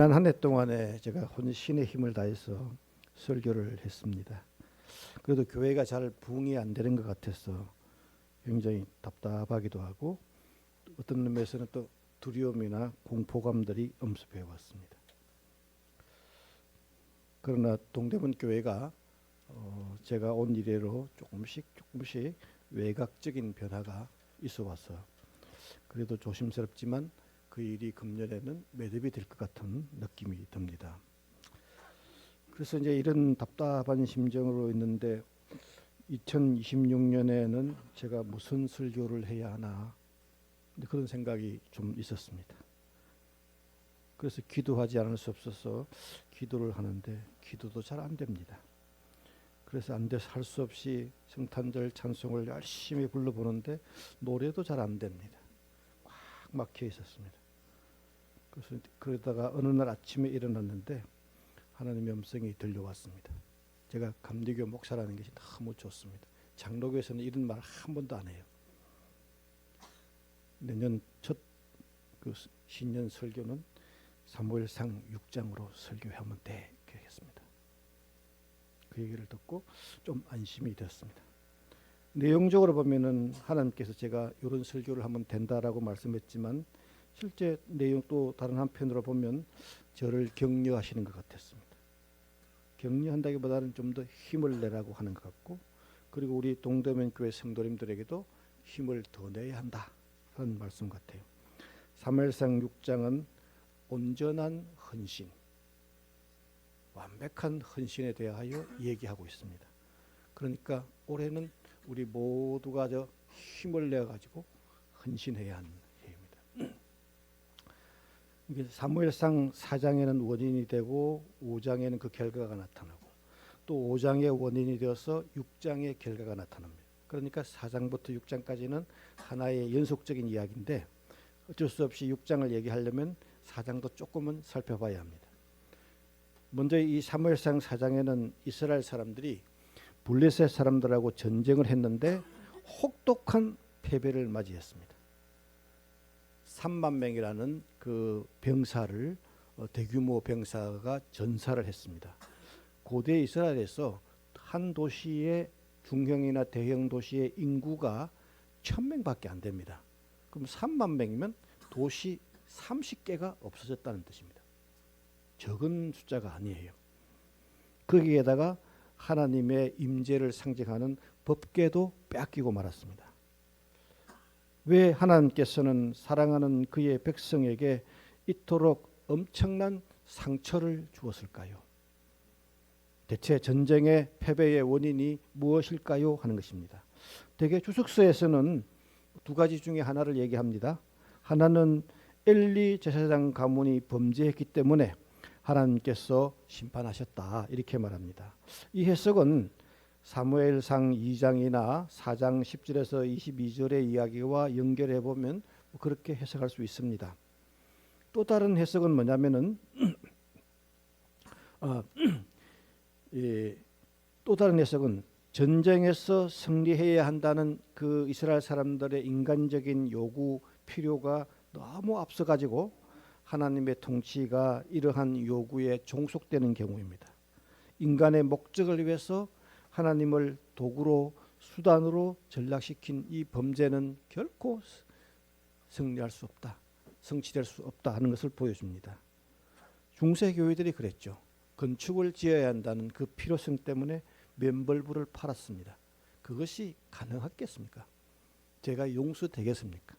지난 한 해 동안에 제가 혼신의 힘을 다해서 설교를 했습니다. 그래도 교회가 잘 부응이 안 되는 것 같아서 굉장히 답답하기도 하고 어떤 의미에서는 또 두려움이나 공포감들이 엄습해 왔습니다. 그러나 동대문 교회가 제가 온 이래로 조금씩 외곽적인 변화가 있어 와서 그래도 조심스럽지만 그 일이 금년에는 매듭이 될 것 같은 느낌이 듭니다. 그래서 이제 이런 답답한 심정으로 있는데 2026년에는 제가 무슨 설교를 해야 하나 그런 생각이 좀 있었습니다. 그래서 기도하지 않을 수 없어서 기도를 하는데 기도도 잘 안 됩니다. 그래서 안 돼서 할 수 없이 성탄절 찬송을 열심히 불러보는데 노래도 잘 안 됩니다. 꽉 막혀 있었습니다. 그래서 그러다가 어느 날 아침에 일어났는데 하나님의 음성이 들려왔습니다. 제가 감리교 목사라는 것이 너무 좋습니다. 장로교에서는 이런 말 한 번도 안 해요. 내년 첫 그 신년 설교는 사무엘상 6장으로 설교하면 돼. 그렇게 했습니다. 그 얘기를 듣고 좀 안심이 되었습니다. 내용적으로 보면은 하나님께서 제가 이런 설교를 하면 된다라고 말씀했지만 실제 내용 또 다른 한편으로 보면 저를 격려하시는 것 같았습니다. 격려한다기보다는 좀 더 힘을 내라고 하는 것 같고 그리고 우리 동대문 교회 성도님들에게도 힘을 더 내야 한다 하는 말씀 같아요. 사무엘상 6장은 온전한 헌신, 완벽한 헌신에 대하여 얘기하고 있습니다. 그러니까 올해는 우리 모두가 저 힘을 내어 가지고 헌신해야 하는 해입니다. 이게 사무엘상 4장에는 원인이 되고 5장에는 그 결과가 나타나고 또 5장의 원인이 되어서 6장의 결과가 나타납니다. 그러니까 4장부터 6장까지는 하나의 연속적인 이야기인데 어쩔 수 없이 6장을 얘기하려면 4장도 조금은 살펴봐야 합니다. 먼저 이 사무엘상 4장에는 이스라엘 사람들이 블레셋 사람들하고 전쟁을 했는데 혹독한 패배를 맞이했습니다. 3만 명이라는 그 병사를 대규모 병사가 전사를 했습니다. 고대 이스라엘에서 한 도시의 중형이나 대형 도시의 인구가 1000명밖에 안 됩니다. 그럼 3만 명이면 도시 30개가 없어졌다는 뜻입니다. 적은 숫자가 아니에요. 거기에다가 하나님의 임재를 상징하는 법궤도 빼앗기고 말았습니다. 왜 하나님께서는 사랑하는 그의 백성에게 이토록 엄청난 상처를 주었을까요? 대체 전쟁의 패배의 원인이 무엇일까요? 하는 것입니다. 대개 주석서에서는 두 가지 중에 하나를 얘기합니다. 하나는 엘리 제사장 가문이 범죄했기 때문에 하나님께서 심판하셨다 이렇게 말합니다. 이 해석은 사무엘상 2장이나 4장 10절에서 22절의 이야기와 연결해 보면 그렇게 해석할 수 있습니다. 또 다른 해석은 뭐냐면은 또 다른 해석은 전쟁에서 승리해야 한다는 그 이스라엘 사람들의 인간적인 요구, 필요가 너무 앞서가지고 하나님의 통치가 이러한 요구에 종속되는 경우입니다. 인간의 목적을 위해서 하나님을 도구로 수단으로 전락시킨 이 범죄는 결코 승리할 수 없다, 성취될 수 없다 하는 것을 보여줍니다. 중세 교회들이 그랬죠. 건축을 지어야 한다는 그 필요성 때문에 면벌부를 팔았습니다. 그것이 가능하겠습니까? 제가 용서되겠습니까?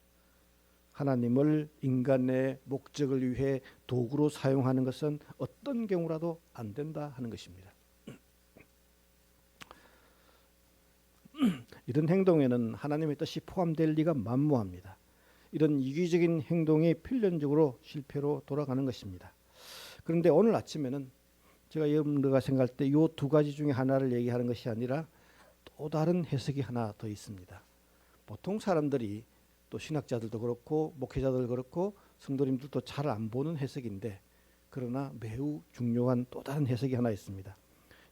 하나님을 인간의 목적을 위해 도구로 사용하는 것은 어떤 경우라도 안 된다 하는 것입니다. 이런 행동에는 하나님의 뜻이 포함될 리가 만무합니다. 이런 이기적인 행동이 필연적으로 실패로 돌아가는 것입니다. 그런데 오늘 아침에는 제가 여러분들과 생각할 때 이 두 가지 중에 하나를 얘기하는 것이 아니라 또 다른 해석이 하나 더 있습니다. 보통 사람들이 또 신학자들도 그렇고 목회자들 그렇고 성도님들도 잘 안 보는 해석인데 그러나 매우 중요한 또 다른 해석이 하나 있습니다.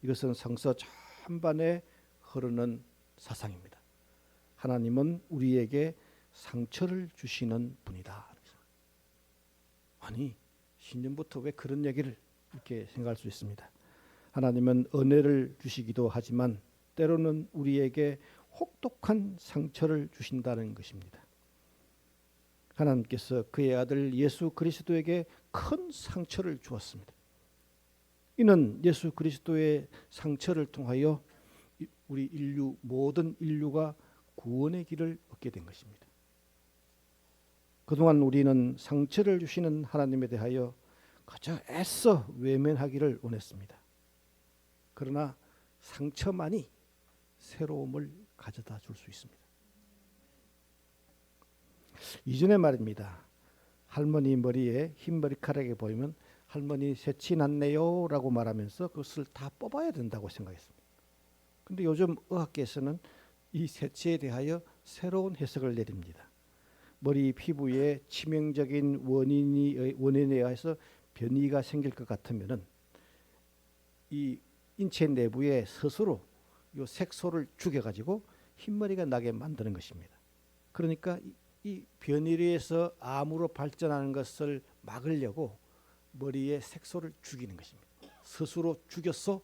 이것은 성서 전반에 흐르는 사상입니다. 하나님은 우리에게 상처를 주시는 분이다. 아니 신년부터 왜 그런 얘기를 이렇게 생각할 수 있습니다. 하나님은 은혜를 주시기도 하지만 때로는 우리에게 혹독한 상처를 주신다는 것입니다. 하나님께서 그의 아들 예수 그리스도에게 큰 상처를 주었습니다. 이는 예수 그리스도의 상처를 통하여 우리 모든 인류가 구원의 길을 얻게 된 것입니다. 그동안 우리는 상처를 주시는 하나님에 대하여 그저 애써 외면하기를 원했습니다. 그러나 상처만이 새로움을 가져다 줄 수 있습니다. 이전에 말입니다. 할머니 머리에 흰 머리카락이 보이면 할머니 새치 났네요 라고 말하면서 그것을 다 뽑아야 된다고 생각했습니다. 그런데 요즘 의학계에서는 이 새치에 대하여 새로운 해석을 내립니다. 머리 피부에 치명적인 원인에 의해서 변이가 생길 것 같으면은 이 인체 내부에 스스로 이 색소를 죽여가지고 흰머리가 나게 만드는 것입니다. 그러니까 이 변이에 의해서 암으로 발전하는 것을 막으려고 머리에 색소를 죽이는 것입니다. 스스로 죽여서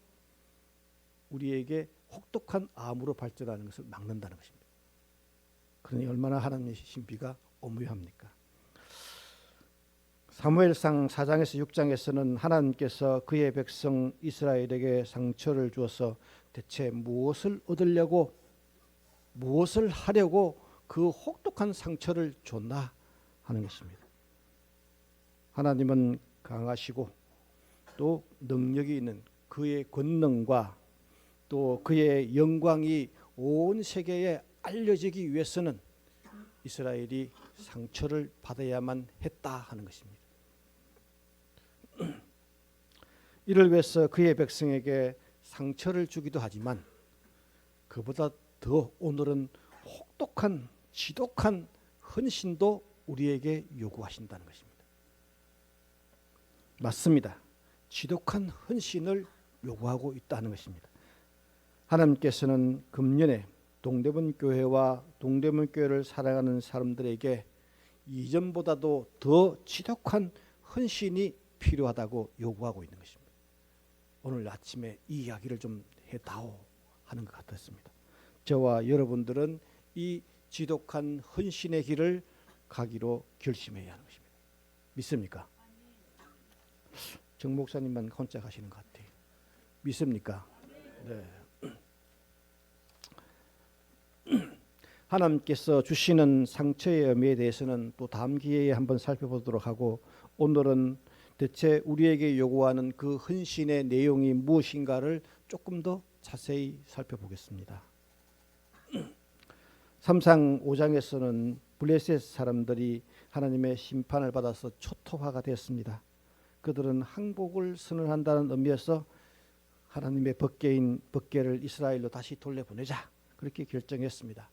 우리에게 혹독한 암으로 발전하는 것을 막는다는 것입니다. 그러니 얼마나 하나님의 신비가 오묘합니까? 사무엘상 4장에서 6장에서는 하나님께서 그의 백성 이스라엘에게 상처를 주어서 대체 무엇을 얻으려고 무엇을 하려고 그 혹독한 상처를 줬나 하는 것입니다. 하나님은 강하시고 또 능력이 있는 그의 권능과 또 그의 영광이 온 세계에 알려지기 위해서는 이스라엘이 상처를 받아야만 했다 하는 것입니다. 이를 위해서 그의 백성에게 상처를 주기도 하지만 그보다 더 오늘은 혹독한 지독한 헌신도 우리에게 요구하신다는 것입니다. 맞습니다. 지독한 헌신을 요구하고 있다는 것입니다. 하나님께서는 금년에 동대문 교회와 동대문 교회를 사랑하는 사람들에게 이전보다도 더 지독한 헌신이 필요하다고 요구하고 있는 것입니다. 오늘 아침에 이 이야기를 좀 해다오 하는 것 같았습니다. 저와 여러분들은 이 지독한 헌신의 길을 가기로 결심해야 하는 것입니다. 믿습니까? 정 목사님만 혼자 가시는 것 같아요. 믿습니까? 네. 하나님께서 주시는 상처의 의미에 대해서는 또 다음 기회에 한번 살펴보도록 하고 오늘은 대체 우리에게 요구하는 그 헌신의 내용이 무엇인가를 조금 더 자세히 살펴보겠습니다. 3장 5장에서는 블레셋 사람들이 하나님의 심판을 받아서 초토화가 되었습니다. 그들은 항복을 선언한다는 의미에서 하나님의 법궤를 이스라엘로 다시 돌려보내자 그렇게 결정했습니다.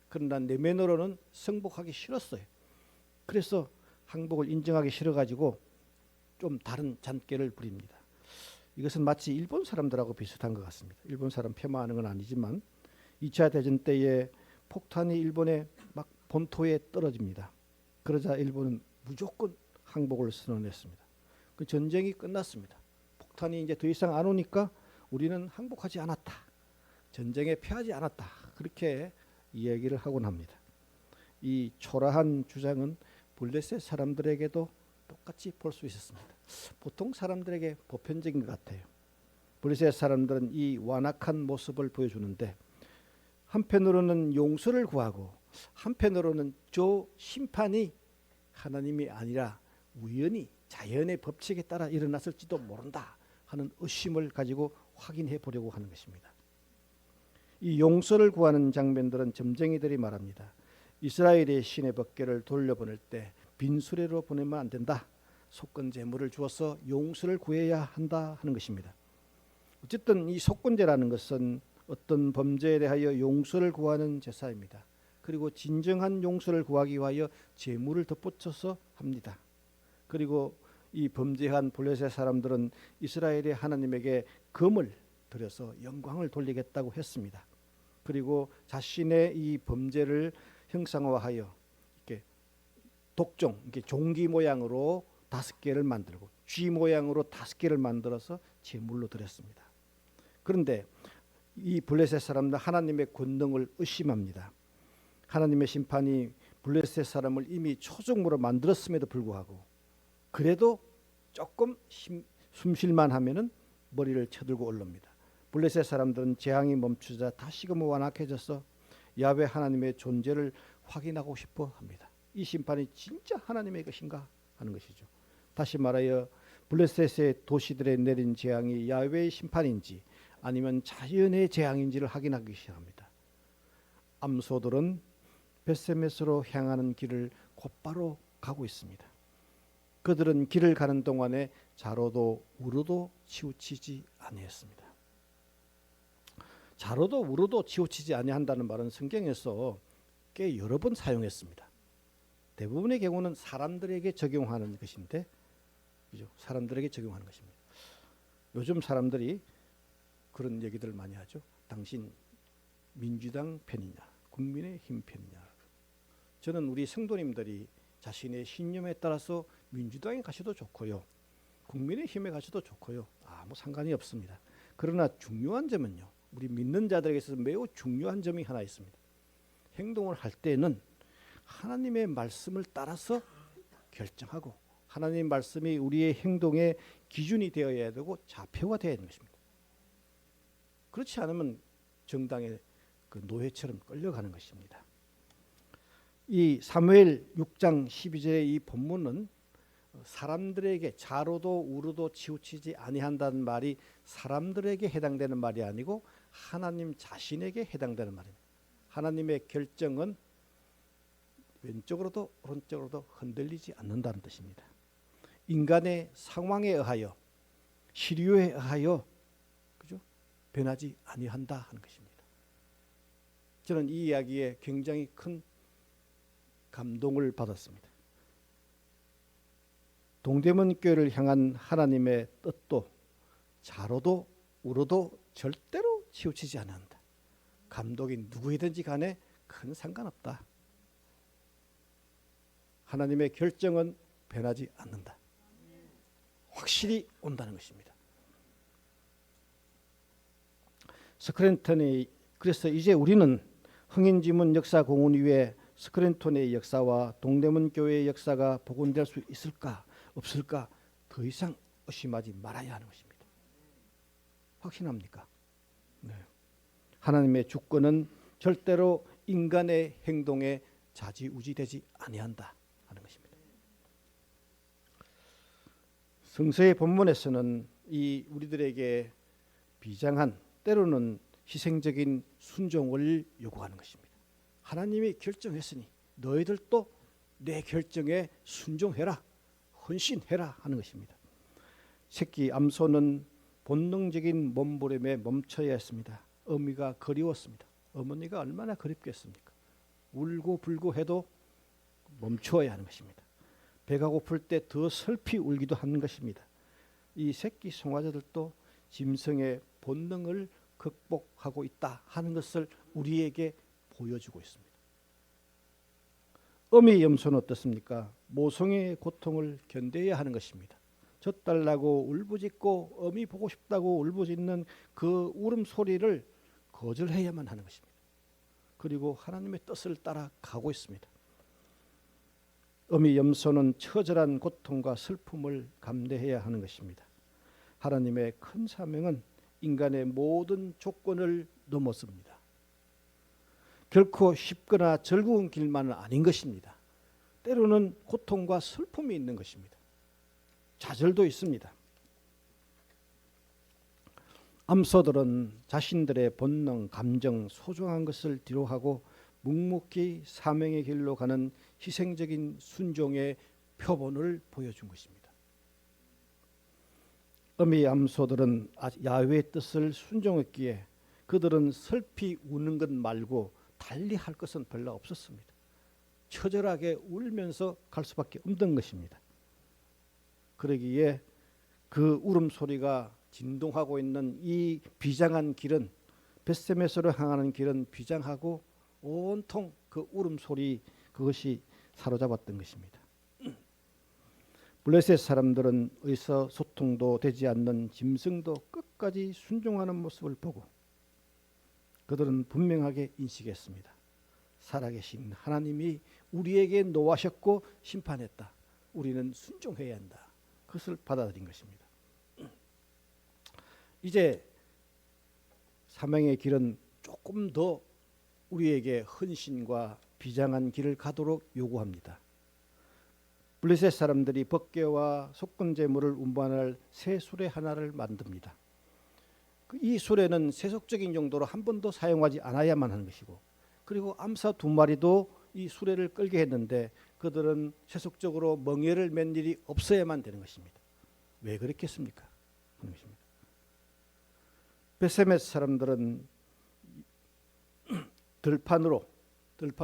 그러나 내면으로는 승복하기 싫었어요. 그래서 항복을 인정하기 싫어가지고 좀 다른 잔꾀를 부립니다. 이것은 마치 일본 사람들하고 비슷한 것 같습니다. 일본 사람 폄하하는 건 아니지만 2차 대전 때에 폭탄이 일본의 막 본토에 떨어집니다. 그러자 일본은 무조건 항복을 선언했습니다. 그 전쟁이 끝났습니다. 폭탄이 이제 더 이상 안 오니까 우리는 항복하지 않았다. 전쟁에 패하지 않았다. 그렇게 이야기를 하곤 합니다. 이 초라한 주장은 블레셋 사람들에게도 똑같이 볼 수 있었습니다. 보통 사람들에게 보편적인 것 같아요. 블레셋 사람들은 이 완악한 모습을 보여주는데 한편으로는 용서를 구하고 한편으로는 저 심판이 하나님이 아니라 우연히 자연의 법칙에 따라 일어났을지도 모른다 하는 의심을 가지고 확인해 보려고 하는 것입니다. 이 용서를 구하는 장면들은 점쟁이들이 말합니다. 이스라엘의 신의 법궤를 돌려보낼 때 빈수레로 보내면 안 된다. 속건 제물을 주어서 용서를 구해야 한다 하는 것입니다. 어쨌든 이 속건제라는 것은 어떤 범죄에 대하여 용서를 구하는 제사입니다. 그리고 진정한 용서를 구하기 위하여 제물을 덧붙여서 합니다. 그리고 이 범죄한 블레셋 사람들은 이스라엘의 하나님에게 금을 들여서 영광을 돌리겠다고 했습니다. 그리고 자신의 이 범죄를 형상화하여 이렇게 독종, 이렇게 종기 모양으로 5개를 만들고 쥐 모양으로 5개를 만들어서 제물로 드렸습니다. 그런데 이 블레셋 사람들 하나님의 권능을 의심합니다. 하나님의 심판이 블레셋 사람을 이미 초종으로 만들었음에도 불구하고 그래도 조금 숨쉴만 하면은 머리를 쳐들고 올릅니다. 블레셋 사람들은 재앙이 멈추자 다시금 완악해져서 야훼 하나님의 존재를 확인하고 싶어 합니다. 이 심판이 진짜 하나님의 것인가 하는 것이죠. 다시 말하여 블레셋의 도시들에 내린 재앙이 야훼의 심판인지 아니면 자연의 재앙인지를 확인하기 시작합니다. 암소들은 벳세메스로 향하는 길을 곧바로 가고 있습니다. 그들은 길을 가는 동안에 자로도 우로도 치우치지 아니했습니다. 자로도 우로도 치우치지 아니한다는 말은 성경에서 꽤 여러 번 사용했습니다. 대부분의 경우는 사람들에게 적용하는 것인데, 그죠? 사람들에게 적용하는 것입니다. 요즘 사람들이 그런 얘기들을 많이 하죠. 당신 민주당 편이냐, 국민의힘 편이냐. 저는 우리 성도님들이 자신의 신념에 따라서 민주당에 가셔도 좋고요, 국민의힘에 가셔도 좋고요, 아무 상관이 없습니다. 그러나 중요한 점은요, 우리 믿는 자들에게 있어서 매우 중요한 점이 하나 있습니다. 행동을 할 때는 하나님의 말씀을 따라서 결정하고 하나님의 말씀이 우리의 행동의 기준이 되어야 되고 좌표가 되어야 하는 것입니다. 그렇지 않으면 정당의 그 노예처럼 끌려가는 것입니다. 이 사무엘 6장 12절의 이 본문은 사람들에게 자로도 우로도 치우치지 아니한다는 말이 사람들에게 해당되는 말이 아니고 하나님 자신에게 해당되는 말입니다. 하나님의 결정은 왼쪽으로도 오른쪽으로도 흔들리지 않는다는 뜻입니다. 인간의 상황에 의하여 시류에 의하여 그죠? 변하지 아니한다 하는 것입니다. 저는 이 이야기에 굉장히 큰 감동을 받았습니다. 동대문 교회를 향한 하나님의 뜻도 자로도 우로도 절대로 치우치지 않는다. 감독이 누구이든지 간에 큰 상관없다. 하나님의 결정은 변하지 않는다. 확실히 온다는 것입니다. 스크랜턴이 그래서 이제 우리는 흥인지문 역사공원위에 스크랜턴의 역사와 동대문 교회의 역사가 복원될 수 있을까 없을까 더 이상 의심하지 말아야 하는 것입니다. 확신합니까? 네. 하나님의 주권은 절대로 인간의 행동에 좌지우지되지 아니한다 하는 것입니다. 성서의 본문에서는 이 우리들에게 비장한 때로는 희생적인 순종을 요구하는 것입니다. 하나님이 결정했으니 너희들도 내 결정에 순종해라, 헌신해라 하는 것입니다. 새끼 암소는 본능적인 몸부림에 멈춰야 했습니다. 어미가 그리웠습니다. 어머니가 얼마나 그립겠습니까? 울고 불고 해도 멈추어야 하는 것입니다. 배가 고플 때 더 슬피 울기도 하는 것입니다. 이 새끼 송아지들도 짐승의 본능을 극복하고 있다 하는 것을 우리에게 보여주고 있습니다. 어미 염소는 어떻습니까? 모성의 고통을 견뎌야 하는 것입니다. 젖달라고 울부짖고 어미 보고 싶다고 울부짖는 그 울음소리를 거절해야만 하는 것입니다. 그리고 하나님의 뜻을 따라 가고 있습니다. 어미 염소는 처절한 고통과 슬픔을 감내해야 하는 것입니다. 하나님의 큰 사명은 인간의 모든 조건을 넘어섭니다. 결코 쉽거나 즐거운 길만은 아닌 것입니다. 때로는 고통과 슬픔이 있는 것입니다. 좌절도 있습니다. 암소들은 자신들의 본능, 감정, 소중한 것을 뒤로하고 묵묵히 사명의 길로 가는 희생적인 순종의 표본을 보여준 것입니다. 어미 암소들은 야훼의 뜻을 순종했기에 그들은 슬피 우는 것 말고 달리 할 것은 별로 없었습니다. 처절하게 울면서 갈 수밖에 없는 것입니다. 그러기에 그 울음소리가 진동하고 있는 이 비장한 길은 벳세메스로 향하는 길은 비장하고 온통 그 울음소리 그것이 사로잡았던 것입니다. 블레셋 사람들은 의사소통도 되지 않는 짐승도 끝까지 순종하는 모습을 보고 그들은 분명하게 인식했습니다. 살아계신 하나님이 우리에게 노하셨고 심판했다. 우리는 순종해야 한다. 그것을 받아들인 것입니다. 이제 사명의 길은 조금 더 우리에게 헌신과 비장한 길을 가도록 요구합니다. 블레셋 사람들이 법궤와 속건 제물을 운반할 새 수레 하나를 만듭니다. 이 수레는 세속적인 용도로 한 번도 사용하지 않아야만 하는 것이고, 그리고 암사 2마리도 이 수레를 끌게 했는데 그들은 세속적으로 멍에를 맨 일이 없어야만 되는 것입니다. 왜 그랬겠습니까? 하는 것입니다. 베세메 사람들은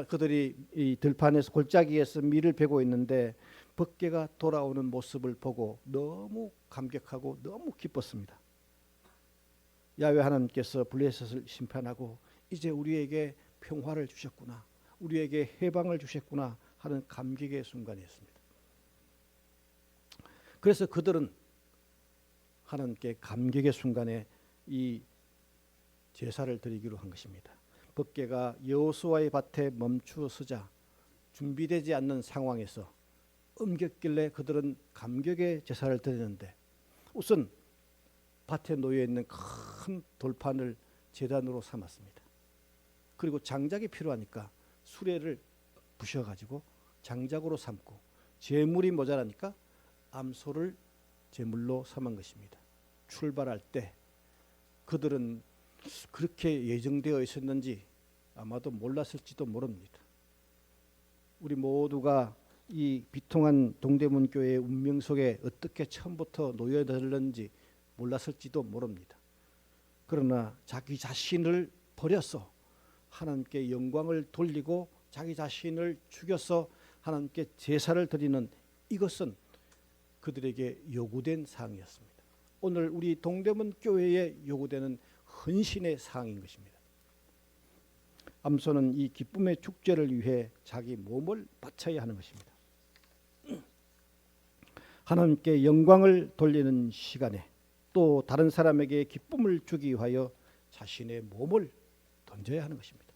그들이 이 들판에서 골짜기에서 밀을 베고 있는데 법궤가 돌아오는 모습을 보고 너무 감격하고 너무 기뻤습니다. 야훼 하나님께서 블레셋을 심판하고 이제 우리에게 평화를 주셨구나, 우리에게 해방을 주셨구나 하는 감격의 순간이었습니다. 그래서 그들은 하나님께 감격의 순간에 이 제사를 드리기로 한 것입니다. 법궤가 여호수아의 밭에 멈추어서자 준비되지 않는 상황에서 옮겼길래 그들은 감격의 제사를 드리는데, 우선 밭에 놓여 있는 큰 돌판을 제단으로 삼았습니다. 그리고 장작이 필요하니까 수레를 부셔가지고 장작으로 삼고, 제물이 모자라니까 암소를 제물로 삼은 것입니다. 출발할 때 그들은 그렇게 예정되어 있었는지 아마도 몰랐을지도 모릅니다. 우리 모두가 이 비통한 동대문 교회의 운명 속에 어떻게 처음부터 놓여들었는지 몰랐을지도 모릅니다. 그러나 자기 자신을 버려서 하나님께 영광을 돌리고 자기 자신을 죽여서 하나님께 제사를 드리는 이것은 그들에게 요구된 사항이었습니다. 오늘 우리 동대문 교회에 요구되는 헌신의 사항인 것입니다. 암소는 이 기쁨의 축제를 위해 자기 몸을 바쳐야 하는 것입니다. 하나님께 영광을 돌리는 시간에 또 다른 사람에게 기쁨을 주기 위하여 자신의 몸을 던져야 하는 것입니다.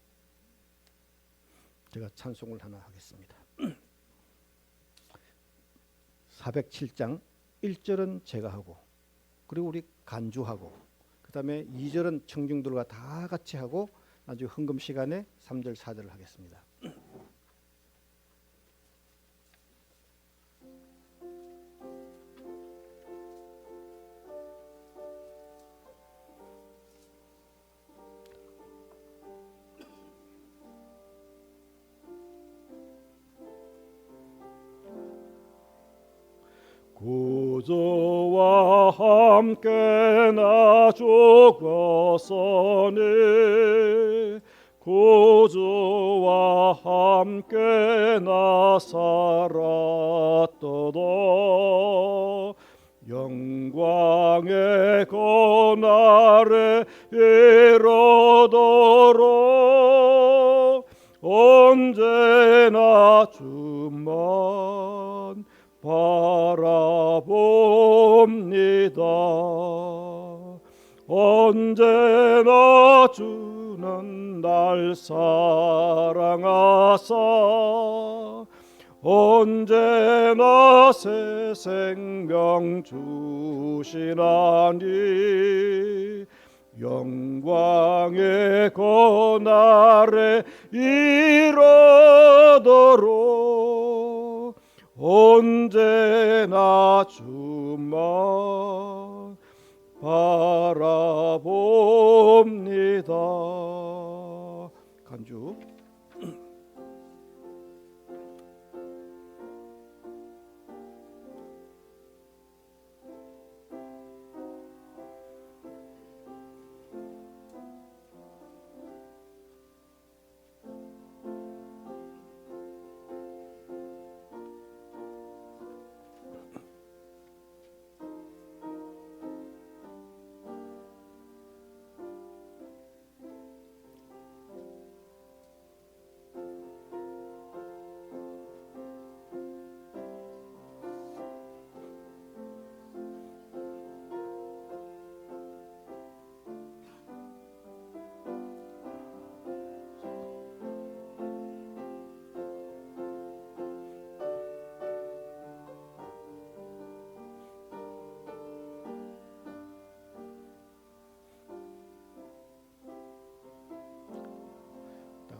제가 찬송을 하나 하겠습니다. 407장 1절은 제가 하고, 그리고 우리 간주하고, 그 다음에 2절은 청중들과 다 같이 하고, 나중에 헌금 시간에 3절 4절을 하겠습니다. 구주와 함께 나 죽었으니 구주와 함께 나 살았도다. 영광의 고날에 이르도록 언제나 주만 바라봅니다. 언제나 주는 날 사랑하사 언제나 새 생명 주시나니 영광의 고날에 이르도록 언제나 주만 바라봅니다. 간주.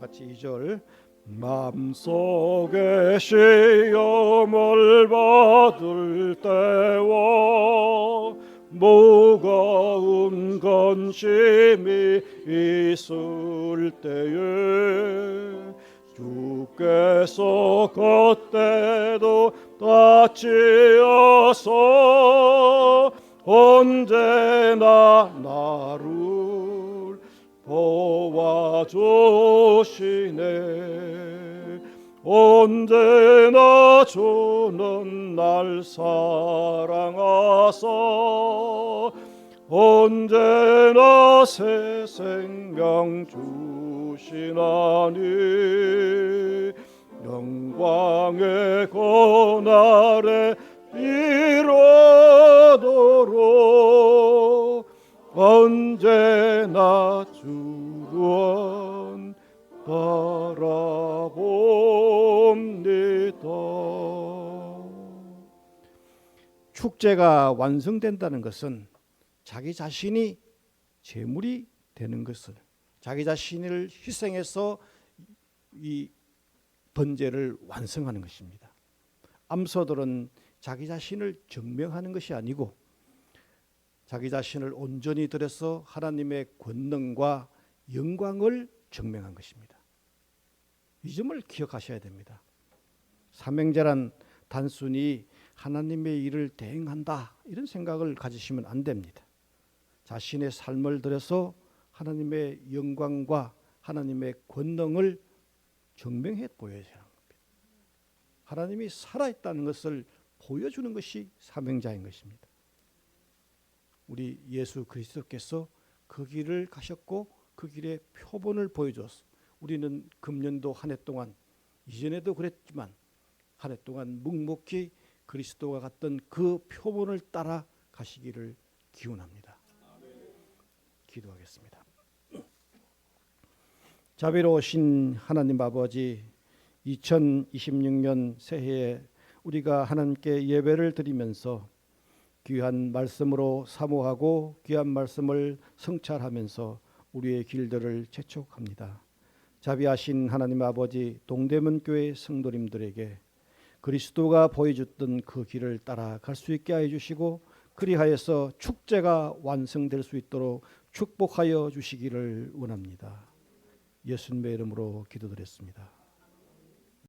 같이 2절 마음속에 시험을 받을 때와 무거운 근심이 있을 때에 주께서 그때도 다치어서 언제나 나를 도와주시네. 언제나 주는 날 사랑하사 언제나 새 생명 주시나니 영광의 그날에 이르도록 언제나 주를 바라봅니다. 축제가 완성된다는 것은 자기 자신이 제물이 되는 것을, 자기 자신을 희생해서 이 번제를 완성하는 것입니다. 암소들은 자기 자신을 증명하는 것이 아니고 자기 자신을 온전히 들여서 하나님의 권능과 영광을 증명한 것입니다. 이 점을 기억하셔야 됩니다. 삼형제란 단순히 하나님의 일을 대행한다 이런 생각을 가지시면 안 됩니다. 자신의 삶을 들여서 하나님의 영광과 하나님의 권능을 증명해 보여야 하는 겁니다. 하나님이 살아있다는 것을 보여주는 것이 삼형제인 것입니다. 우리 예수 그리스도께서 그 길을 가셨고 그 길의 표본을 보여줬어. 우리는 금년도 한 해 동안, 이전에도 그랬지만 한 해 동안 묵묵히 그리스도가 갔던 그 표본을 따라 가시기를 기원합니다. 기도하겠습니다. 자비로우신 하나님 아버지, 2026년 새해에 우리가 하나님께 예배를 드리면서 귀한 말씀으로 사모하고 귀한 말씀을 성찰하면서 우리의 길들을 재촉합니다. 자비하신 하나님 아버지, 동대문 교회 성도님들에게 그리스도가 보여줬던 그 길을 따라갈 수 있게 하여 주시고 그리하여서 축제가 완성될 수 있도록 축복하여 주시기를 원합니다. 예수님의 이름으로 기도드렸습니다.